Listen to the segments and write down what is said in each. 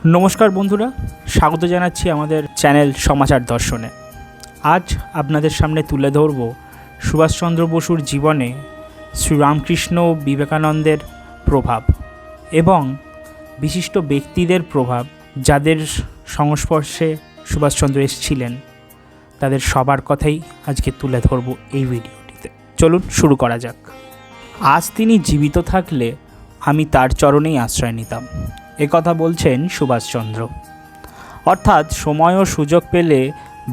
নমস্কার বন্ধুরা, স্বাগত জানাচ্ছি আমাদের চ্যানেল সমাচার দর্শনে। আজ আপনাদের সামনে তুলে ধরব সুভাষচন্দ্র বসুর জীবনে শ্রীরামকৃষ্ণ বিবেকানন্দের প্রভাব এবং বিশিষ্ট ব্যক্তিদের প্রভাব, যাদের সংস্পর্শে সুভাষচন্দ্র এসেছিলেন তাদের সবার কথাই আজকে তুলে ধরব এই ভিডিওটিতে। চলুন শুরু করা যাক। আজ তিনি জীবিত থাকলে আমি তার চরণেই আশ্রয় নিতাম, একথা বলছেন সুভাষচন্দ্র। অর্থাৎ সময় ও সুযোগ পেলে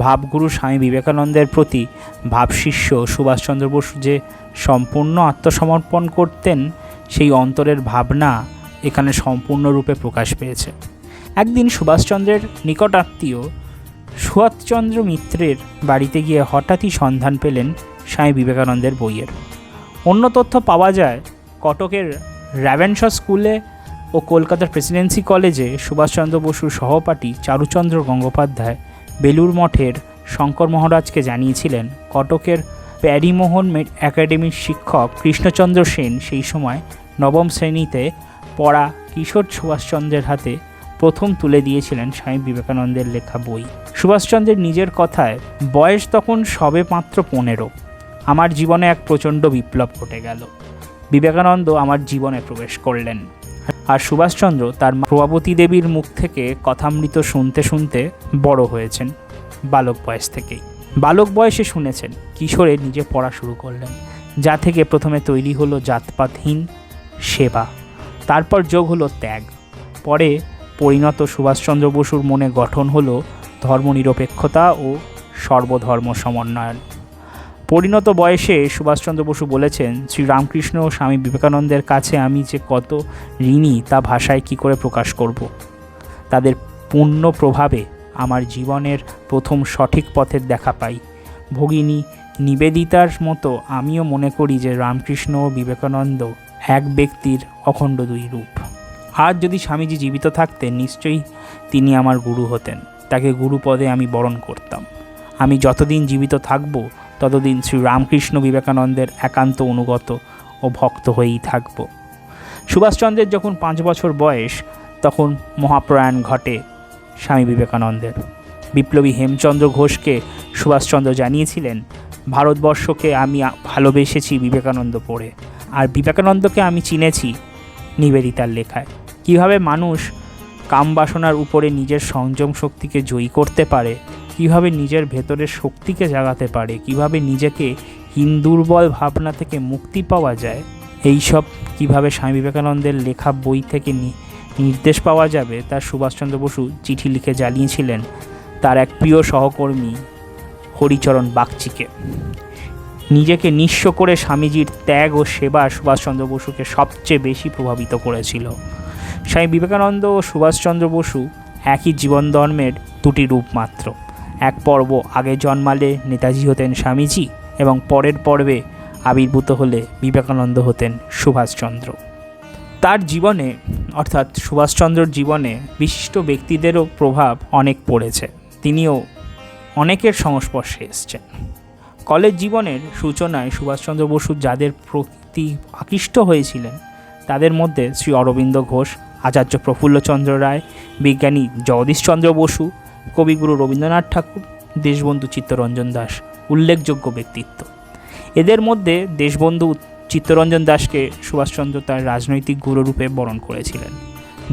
ভাবগুরু স্বামী বিবেকানন্দের প্রতি ভাবশিষ্য সুভাষচন্দ্র বসু যে সম্পূর্ণ আত্মসমর্পণ করতেন, সেই অন্তরের ভাবনা এখানে সম্পূর্ণরূপে প্রকাশ পেয়েছে। একদিন সুভাষচন্দ্রের নিকটাত্মীয় সুভাষচন্দ্র মিত্রের বাড়িতে গিয়ে হঠাৎই সন্ধান পেলেন স্বামী বিবেকানন্দের বইয়ের। অন্য তথ্য পাওয়া যায়, কটকের র্যাভেনশা স্কুলে ও কলকাতার প্রেসিডেন্সি কলেজে সুভাষচন্দ্র বসুর সহপাঠী চারুচন্দ্র গঙ্গোপাধ্যায় বেলুর মঠের শঙ্কর মহারাজকে জানিয়েছিলেন কটকের প্যারিমোহন একাডেমির শিক্ষক কৃষ্ণচন্দ্র সেন সেই সময় নবম শ্রেণীতে পড়া কিশোর সুভাষচন্দ্রের হাতে প্রথম তুলে দিয়েছিলেন স্বামী বিবেকানন্দের লেখা বই। সুভাষচন্দ্রের নিজের কথায়, বয়স তখন সবে মাত্র 15। আমার জীবনে এক প্রচণ্ড বিপ্লব ঘটে গেল। বিবেকানন্দ আমার জীবনে প্রবেশ করলেন। আর সুভাষচন্দ্র তার প্রভাবতী দেবীর মুখ থেকে কথামৃত শুনতে শুনতে বড় হয়েছেন। বালক বয়স থেকেই বালক বয়সে শুনেছেন, কিশোরে নিজে পড়া শুরু করলেন, যা থেকে প্রথমে তৈরি হলো জাতপাতহীন সেবা, তারপর যোগ হলো ত্যাগ। পরে পরিণত সুভাষচন্দ্র বসুর মনে গঠন হলো ধর্মনিরপেক্ষতা ও সর্বধর্ম সমন্বয়ন। পরিণত বয়সে সুভাষচন্দ্র বসু বলেছেন, শ্রীরামকৃষ্ণ ও স্বামী বিবেকানন্দের কাছে আমি যে কত ঋণী তা ভাষায় কী করে প্রকাশ করব। তাদের পূর্ণ প্রভাবে আমার জীবনের প্রথম সঠিক পথের দেখা পাই। ভগিনী নিবেদিতার মতো আমিও মনে করি যে রামকৃষ্ণ ও বিবেকানন্দ এক ব্যক্তির অখণ্ড দুই রূপ। আজ যদি স্বামীজি জীবিত থাকতেন, নিশ্চয়ই তিনি আমার গুরু হতেন। তাকে গুরুপদে আমি বরণ করতাম। আমি যতদিন জীবিত থাকব ততদিন শ্রী রামকৃষ্ণ বিবেকানন্দের একান্ত অনুগত ও ভক্ত হয়েই থাকব। সুভাষচন্দ্রের যখন 5 বছর বয়স, তখন মহাপ্রয়াণ ঘটে স্বামী বিবেকানন্দের। বিপ্লবী হেমচন্দ্র ঘোষকে সুভাষচন্দ্র জানিয়েছিলেন, ভারতবর্ষকে আমি ভালোবেসেছি বিবেকানন্দ পড়ে, আর বিবেকানন্দকে আমি চিনেছি নিবেদিতার লেখায়। কীভাবে মানুষ কামবাসনার উপরে নিজের সংযম শক্তিকে জয়ী করতে পারে, কীভাবে নিজের ভেতরের শক্তিকে জাগাতে পারে, কিভাবে নিজেকে দুর্বল ভাবনা থেকে মুক্তি পাওয়া যায়, এই সব কীভাবে স্বামী বিবেকানন্দের লেখা বই থেকে নির্দেশ পাওয়া যাবে, তা সুভাষচন্দ্র বসু চিঠি লিখে জানিয়েছিলেন তার এক প্রিয় সহকর্মী হরিচরণ বাগচিকে। নিজেকে নিঃস্ব করে স্বামীজির ত্যাগ ও সেবা সুভাষচন্দ্র বসুকে সবচেয়ে বেশি প্রভাবিত করেছিল। স্বামী বিবেকানন্দ ও সুভাষচন্দ্র বসু একই জীবন ধর্মের দুটি রূপ মাত্র। এক পর্ব আগে জন্মালে নেতাজি হতেন স্বামীজি, এবং পরের পর্বে আবির্ভূত হলে বিবেকানন্দ হতেন সুভাষচন্দ্র। তার জীবনে, অর্থাৎ সুভাষচন্দ্রর জীবনে বিশিষ্ট ব্যক্তিদেরও প্রভাব অনেক পড়েছে। তিনিও অনেকের সংস্পর্শে এসেছেন। কলেজ জীবনের সূচনায় সুভাষচন্দ্র বসু যাদের প্রতি আকৃষ্ট হয়েছিলেন, তাদের মধ্যে শ্রী অরবিন্দ ঘোষ, আচার্য প্রফুল্লচন্দ্র রায়, বিজ্ঞানী জগদীশচন্দ্র বসু, কবিগুরু রবীন্দ্রনাথ ঠাকুর, দেশবন্ধু চিত্তরঞ্জন দাস উল্লেখযোগ্য ব্যক্তিত্ব। এদের মধ্যে দেশবন্ধু চিত্তরঞ্জন দাসকে সুভাষচন্দ্র তার রাজনৈতিক গুরুরূপে বরণ করেছিলেন।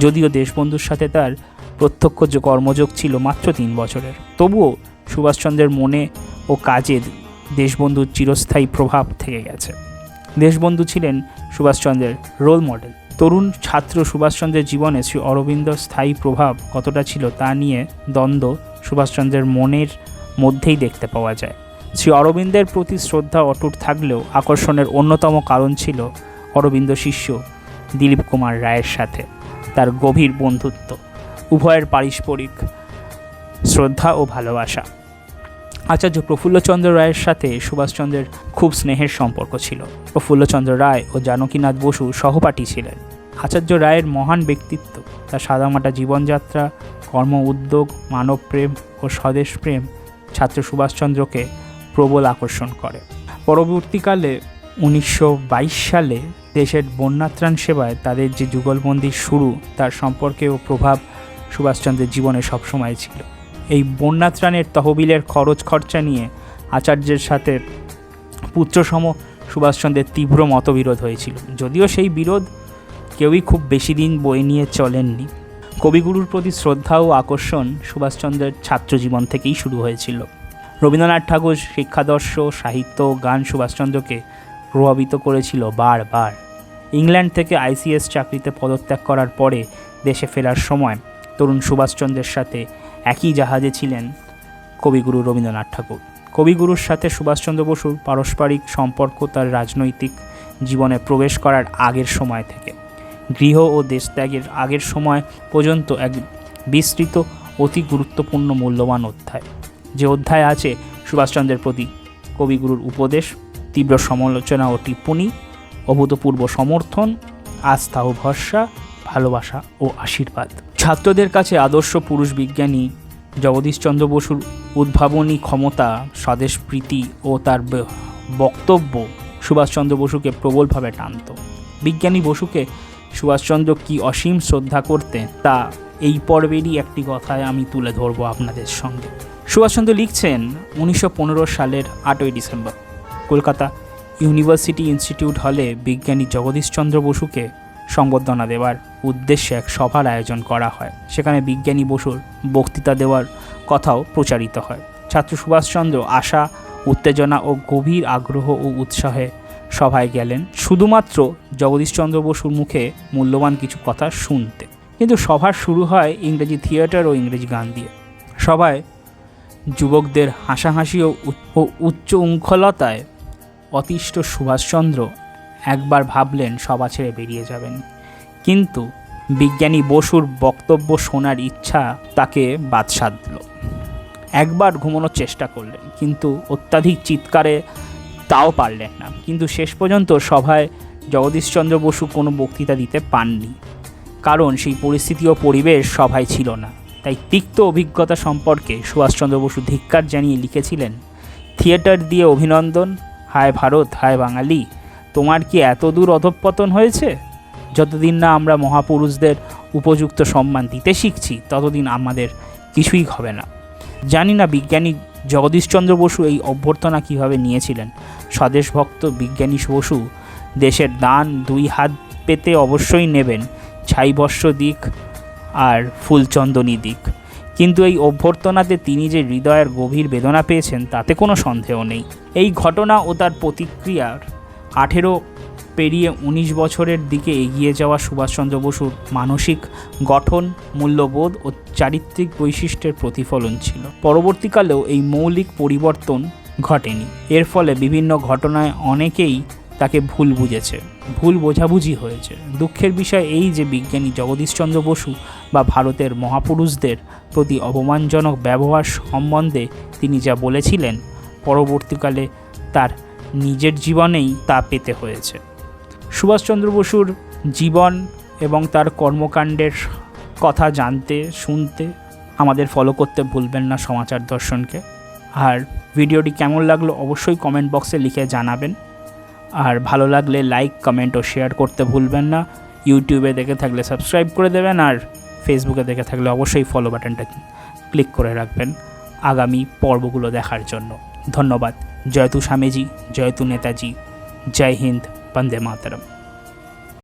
যদিও দেশবন্ধুর সাথে তার প্রত্যক্ষ কর্মযোগ ছিল মাত্র 3 বছরের, তবুও সুভাষচন্দ্রের মনে ও কাজে দেশবন্ধুর চিরস্থায়ী প্রভাব থেকে গেছে। দেশবন্ধু ছিলেন সুভাষচন্দ্রের রোল মডেল। তরুণ ছাত্র সুভাষচন্দ্রের জীবনে শ্রী অরবিন্দর স্থায়ী প্রভাব কতটা ছিল তা নিয়ে দ্বন্দ্ব সুভাষচন্দ্রের মনের মধ্যেই দেখতে পাওয়া যায়। শ্রী অরবিন্দের প্রতি শ্রদ্ধা অটুট থাকলেও আকর্ষণের অন্যতম কারণ ছিল অরবিন্দ শিষ্য দিলীপ কুমার রায়ের সাথে তার গভীর বন্ধুত্ব, উভয়ের পারস্পরিক শ্রদ্ধা ও ভালোবাসা। আচার্য প্রফুল্লচন্দ্র রায়ের সাথে সুভাষচন্দ্রের খুব স্নেহের সম্পর্ক ছিল। প্রফুল্লচন্দ্র রায় ও জানকীনাথ বসু সহপাঠী ছিলেন। আচার্য রায়ের মহান ব্যক্তিত্ব, তার সাদামাটা জীবনযাত্রা, কর্ম উদ্যোগ, মানবপ্রেম ও স্বদেশপ্রেম ছাত্র সুভাষচন্দ্রকে প্রবল আকর্ষণ করে। পরবর্তীকালে 1922 সালে দেশের বন্যাত্রাণ সেবায় তাদের যে যুগলবন্দির শুরু, তার সম্পর্কে ও প্রভাব সুভাষচন্দ্রের জীবনে সবসময় ছিল। এই বন্যাত্রাণের তহবিলের খরচ খরচা নিয়ে আচার্যের সাথে পুত্রসম সুভাষচন্দ্রের তীব্র মতবিরোধ হয়েছিল, যদিও সেই বিরোধ কেউই খুব বেশি দিন বয়ে নিয়ে চলেননি। কবিগুরুর প্রতি শ্রদ্ধা ও আকর্ষণ সুভাষচন্দ্রের ছাত্রজীবন থেকেই শুরু হয়েছিল। রবীন্দ্রনাথ ঠাকুর শিক্ষাদর্শ, সাহিত্য ও গান সুভাষচন্দ্রকে প্রভাবিত করেছিল বারবার। ইংল্যান্ড থেকে আইসিএস চাকরিতে পদত্যাগ করার পরে দেশে ফেরার সময় তরুণ সুভাষচন্দ্রের সাথে একই জাহাজে ছিলেন কবিগুরু রবীন্দ্রনাথ ঠাকুর। কবিগুরুর সাথে সুভাষচন্দ্র বসুর পারস্পরিক সম্পর্ক তার রাজনৈতিক জীবনে প্রবেশ করার আগের সময় থেকে গৃহ ও দেশত্যাগের আগের সময় পর্যন্ত এক বিস্তৃত অতি গুরুত্বপূর্ণ মূল্যবান অধ্যায়। যে অধ্যায় আছে সুভাষচন্দ্রের প্রতি কবিগুরুর উপদেশ, তীব্র সমালোচনা ও টিপ্পনী, অভূতপূর্ব সমর্থন, আস্থা ও ভরসা, ভালোবাসা ও আশীর্বাদ। ছাত্রদের কাছে আদর্শ পুরুষ বিজ্ঞানী জগদীশচন্দ্র বসুর উদ্ভাবনী ক্ষমতা, স্বদেশপ্রীতি ও তার বক্তব্য সুভাষচন্দ্র বসুকে প্রবলভাবে টানত। বিজ্ঞানী বসুকে সুভাষচন্দ্র কি অসীম শ্রদ্ধা করতেন তা এই পর্বেরই একটি কথায় আমি তুলে ধরব আপনাদের সঙ্গে। সুভাষচন্দ্র লিখছেন 1915 সালের 8ই ডিসেম্বর কলকাতা ইউনিভার্সিটি ইনস্টিটিউট হলে বিজ্ঞানী জগদীশচন্দ্র বসুকে সংবর্ধনা দেওয়ার উদ্দেশ্যে এক সভার আয়োজন করা হয়। সেখানে বিজ্ঞানী বসুর বক্তৃতা দেওয়ার কথাও প্রচারিত হয়। ছাত্র সুভাষচন্দ্র আশা, উত্তেজনা ও গভীর আগ্রহ ও উৎসাহে সভায় গেলেন শুধুমাত্র জগদীশচন্দ্র বসুর মুখে মূল্যবান কিছু কথা শুনতে। কিন্তু সভার শুরু হয় ইংরেজি থিয়েটার ও ইংরেজি গান দিয়ে। সভায় যুবকদের হাসাহাসি ও উচ্চ উঙ্খলতায় অতিষ্ঠ সুভাষচন্দ্র একবার ভাবলেন সভা ছেড়ে বেরিয়ে যাবেন, কিন্তু বিজ্ঞানী বসুর বক্তব্য শোনার ইচ্ছা তাকে বাদ সাধল। একবার ঘুমানোর চেষ্টা করলেন, কিন্তু অত্যাধিক চিৎকারে তাও পারলেন না। কিন্তু শেষ পর্যন্ত সভায় জগদীশচন্দ্র বসু কোনো বক্তৃতা দিতে পাননি, কারণ সেই পরিস্থিতি ও পরিবেশ সভায় ছিল না। তাই তিক্ত অভিজ্ঞতা সম্পর্কে সুভাষচন্দ্র বসু ধিক্কার জানিয়ে লিখেছিলেন, থিয়েটার দিয়ে অভিনন্দন, হায় ভারত, হায় বাঙালি, তোমার কি এত দূর অধঃপতন হয়েছে? যতদিন না আমরা মহাপুরুষদের উপযুক্ত সম্মান দিতে শিখছি ততদিন আমাদের কিছুই হবে না। জানি না বিজ্ঞানী জগদীশচন্দ্র বসু এই অভ্যর্থনা কীভাবে নিয়েছিলেন। স্বদেশভক্ত বিজ্ঞানী বসু দেশের দান 2 হাত পেতে অবশ্যই নেবেন, ছাইবর্ষ দিক আর ফুলচন্দনী দিক, কিন্তু এই অভ্যর্থনাতে তিনি যে হৃদয়ের গভীর বেদনা পেয়েছেন তাতে কোনো সন্দেহ নেই। এই ঘটনা ও তার প্রতিক্রিয়ার 18 পেরিয়ে 19 বছরের দিকে এগিয়ে যাওয়া সুভাষচন্দ্র বসুর মানসিক গঠন, মূল্যবোধ ও চারিত্রিক বৈশিষ্ট্যের প্রতিফলন ছিল। পরবর্তীকালেও এই মৌলিক পরিবর্তন ঘটেনি। এর ফলে বিভিন্ন ঘটনায় অনেকেই তাকে ভুল বুঝেছে, ভুল বোঝাবুঝি হয়েছে। দুঃখের বিষয় এই যে বিজ্ঞানী জগদীশচন্দ্র বসু বা ভারতের মহাপুরুষদের প্রতি অপমানজনক ব্যবহার সম্বন্ধে তিনি যা বলেছিলেন, পরবর্তীকালে তার নিজের জীবনেই তা পেতে হয়েছে। সুভাষচন্দ্র বসুর জীবন এবং তার কর্মকাণ্ডের কথা জানতে, শুনতে আমাদের ফলো করতে ভুলবেন না সমাচার দর্শনকে। আর ভিডিওটি কেমন লাগলো অবশ্যই কমেন্ট বক্সে লিখে জানাবেন। আর ভালো লাগলে লাইক, কমেন্ট ও শেয়ার করতে ভুলবেন না। ইউটিউবে দেখে থাকলে সাবস্ক্রাইব করে দেবেন, আর ফেসবুকে দেখে থাকলে অবশ্যই ফলো বাটনটা ক্লিক করে রাখবেন আগামী পর্বগুলো দেখার জন্য। ধন্যবাদ। জয়তু স্বামীজি, জয়তু নেতাজি, জয় হিন্দ, বন্দে মাতরম।